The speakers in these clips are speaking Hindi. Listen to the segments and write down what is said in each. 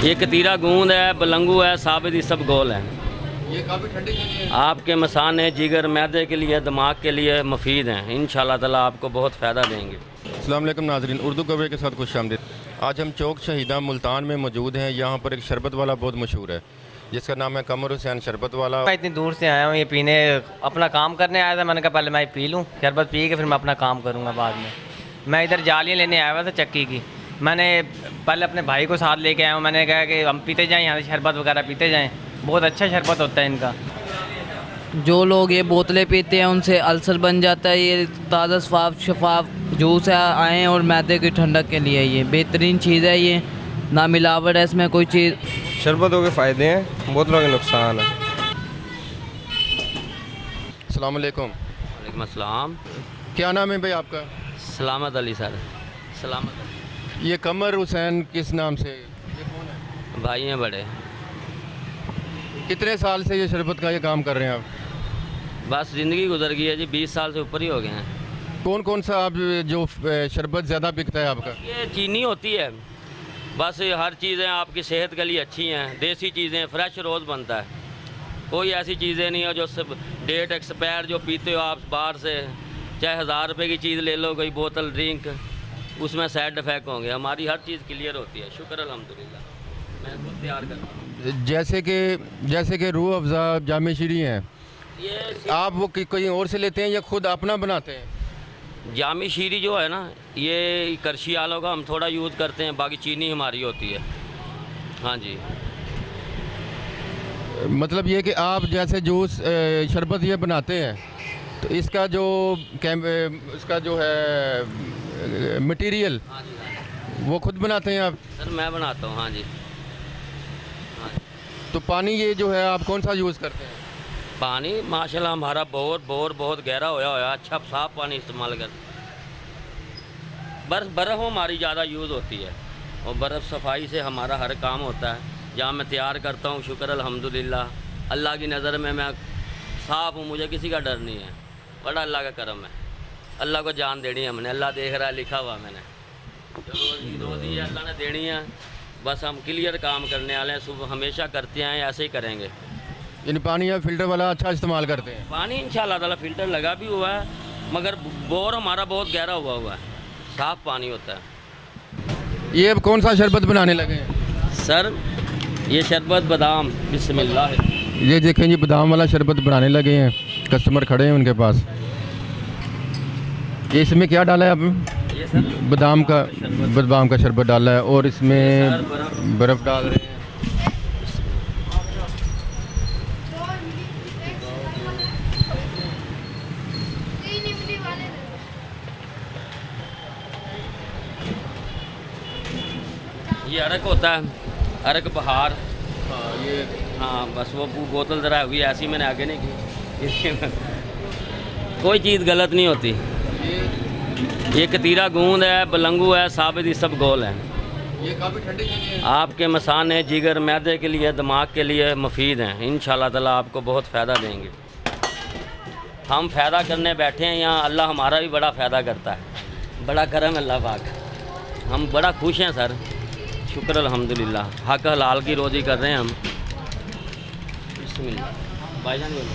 ये कतीरा गूंद है, बलंगू है, साबित, ये सब गोल है। ये काफ़ी ठंडी चीज़ें हैं। आपके मसाने, जिगर, मैदे के लिए, दिमाग के लिए मुफीद हैं। इंशाल्लाह ताला आपको बहुत फ़ायदा देंगे। अस्सलाम वालेकुम नाज़रीन, उर्दू कवरेज के साथ खुशामदीद। आज हम चौक शहीदा मुल्तान में मौजूद हैं। यहाँ पर एक शरबत वाला बहुत मशहूर है जिसका नाम है कमर हुसैन शरबत वाला। मैं इतनी दूर से आया हूँ ये पीने, अपना काम करने आया था। मैंने कहा पहले मैं पी लूँ शरबत, पी के फिर मैं अपना काम करूँगा बाद में। मैं इधर जालियाँ लेने आया हुआ था चक्की की। मैंने पहले अपने भाई को साथ लेके आया हूँ। मैंने कहा कि हम पीते जाएँ यहाँ से शरबत वगैरह पीते जाएँ, बहुत अच्छा शरबत होता है इनका। जो लोग ये बोतलें पीते हैं उनसे अल्सर बन जाता है। ये ताज़ा शफाफ जूस है, आएँ और मैदे की ठंडक के लिए ये बेहतरीन चीज़ है। ये ना मिलावट है इसमें कोई चीज़। शरबतों के फ़ायदे हैं, बोतलों के नुकसान है। अस्सलाम वालेकुम। वालेकुम अस्सलाम। क्या नाम है भाई आपका? सलामत अली सर। सलामत अली ये कमर हुसैन किस नाम से, ये कौन है? भाई हैं बड़े। कितने साल से ये शरबत का ये काम कर रहे हैं आप? बस ज़िंदगी गुजर गई है जी, 20 साल से ऊपर ही हो गए हैं। कौन कौन सा आप जो शरबत ज़्यादा बिकता है आपका? ये चीनी होती है, बस हर चीज़ें आपकी सेहत के लिए अच्छी हैं। देसी चीज़ें, फ्रेश रोज़ बनता है। कोई ऐसी चीज़ें नहीं है जो सब डेट एक्सपायर जो पीते हो आप बाहर से, चाहे 1000 रुपये की चीज़ ले लो, कोई बोतल ड्रिंक, उसमें साइड इफ़ेक्ट होंगे। हमारी हर चीज़ क्लियर होती है, शुक्र अल्हम्दुलिल्लाह। मैं खुद तैयार करता हूँ। जैसे कि रूह अफ़ज़ा, जामे शीरी हैं, ये आप वो कहीं और से लेते हैं या खुद अपना बनाते हैं? जामी शीरी जो है ना, ये करशी आलों का हम थोड़ा यूज़ करते हैं, बाकी चीनी हमारी होती है। हाँ जी। मतलब ये कि आप जैसे जूस शरबत ये बनाते हैं तो इसका जो इसका जो है मटेरियल हाँ जी, वो खुद बनाते हैं आप? सर मैं बनाता हूँ। हाँ जी, हाँ जी। तो पानी ये जो है आप कौन सा यूज़ करते हैं? पानी माशाल्लाह हमारा बहुत गहरा होया अच्छा साफ़ पानी इस्तेमाल कर। बर्फ़ हमारी ज़्यादा यूज़ होती है और बर्फ़ सफाई से हमारा हर काम होता है। जहाँ मैं तैयार करता हूँ, शुक्र अल्हम्दुलिल्लाह, अल्लाह की नज़र में मैं साफ़ हूँ, मुझे किसी का डर नहीं है। बड़ा अल्लाह का करम है। अल्लाह को जान देनी है हमने, अल्लाह देख रहा है, लिखा हुआ मैंने। जो रोज़ी है अल्लाह ने देनी है। बस हम क्लियर काम करने वाले हैं, सुबह हमेशा करते हैं, ऐसे ही करेंगे। यानी पानी आप फ़िल्टर वाला अच्छा इस्तेमाल करते हैं? पानी इंशाल्लाह ताला फ़िल्टर लगा भी हुआ है, मगर बोर हमारा बहुत गहरा हुआ है, साफ़ पानी होता है। ये अब कौन सा शरबत बनाने लगे हैं? सर ये शरबत बादाम, बिस्मिल्लाह। ये देखें जी, बादाम वाला शरबत बनाने लगे हैं, कस्टमर खड़े हैं उनके पास। ये इसमें क्या डाला है आपने? ये सर बादाम का शरबत डाला है और इसमें बर्फ़ डाल रहे हैं। ये अरक होता है, अरक बहार। ये हाँ बस वो बोतल ज़रा हुई ऐसी, मैंने आगे नहीं की। कोई चीज़ गलत नहीं होती। ये कतीरा गूंद है, बलंगू है, साबित, ये सब गोल है। ये काफ़ी ठंडी चीज़ें हैं। आपके मसाने, जिगर, मैदे के लिए, दिमाग के लिए मुफीद हैं। इंशाल्लाह ताला आपको बहुत फ़ायदा देंगे। हम फ़ायदा करने बैठे हैं यहाँ, अल्लाह हमारा भी बड़ा फ़ायदा करता है। बड़ा करम अल्लाह पाक, हम बड़ा खुश हैं सर, शुक्र अल्हम्दुलिल्लाह। हक हलाल की रोज़ी कर रहे हैं हम। बिस्मिल्लाह भाईजान बोलो।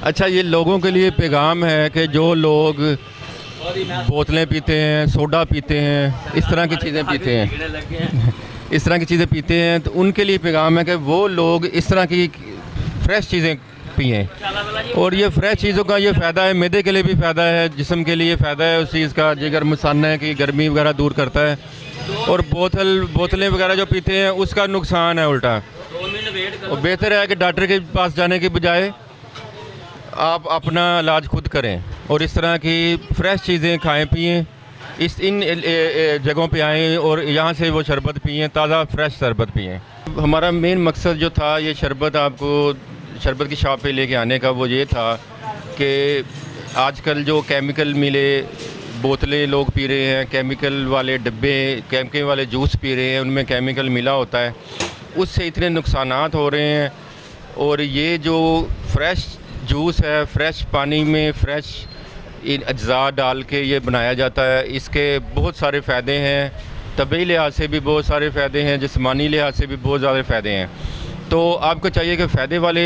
अच्छा ये लोगों के लिए पैगाम है कि जो लोग बोतलें पीते हैं, सोडा पीते हैं, इस तरह की चीज़ें पीते हैं, इस तरह की चीज़ें पीते हैं, तो उनके लिए पैगाम है कि वो लोग इस तरह की फ्रेश चीज़ें पिएँ। और ये फ्रेश चीज़ों का ये फ़ायदा है, मैदे के लिए भी फ़ायदा है, जिस्म के लिए फ़ायदा है उस चीज़ का, जिगर मसाना की गर्मी वगैरह दूर करता है। और बोतलें वगैरह जो पीते हैं उसका नुकसान है उल्टा। और बेहतर है कि डॉक्टर के पास जाने के बजाय आप अपना इलाज खुद करें और इस तरह की फ़्रेश चीज़ें खाएं पिएं। इन जगहों पे आएँ और यहाँ से वो शरबत पिएं, ताज़ा फ्रेश शरबत पिएं। हमारा मेन मकसद जो था ये शरबत आपको शरबत की शॉप पे लेके आने का, वो ये था कि आजकल जो केमिकल मिले बोतलें लोग पी रहे हैं, केमिकल वाले डब्बे, केमिकल वाले जूस पी रहे हैं, उनमें केमिकल मिला होता है, उससे इतने नुकसानात हो रहे हैं। और ये जो फ्रेश जूस है, फ्रेश पानी में फ्रेश इन अज्जा डाल के ये बनाया जाता है। इसके बहुत सारे फ़ायदे हैं, तबी लिहाज से भी बहुत सारे फ़ायदे हैं, जिस्मानी लिहाज से भी बहुत ज़्यादा फ़ायदे हैं। तो आपको चाहिए कि फ़ायदे वाले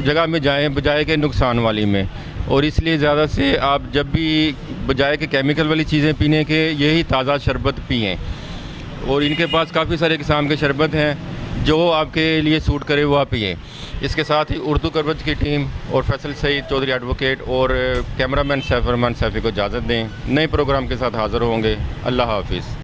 जगह में जाएं बजाय के नुकसान वाली में, और इसलिए ज़्यादा से आप जब भी बजाय के केमिकल वाली चीज़ें पीने के यही ताज़ा शरबत पिएँ। और इनके पास काफ़ी सारे किस्म के शरबत हैं जो आपके लिए सूट करे वो आप पिएँ। इसके साथ ही उर्दू करवत की टीम और फैसल सईद चौधरी एडवोकेट और कैमरामैन सैफ रहमान सैफ़ी को इजाज़त दें। नए प्रोग्राम के साथ हाज़िर होंगे। अल्लाह हाफिज़।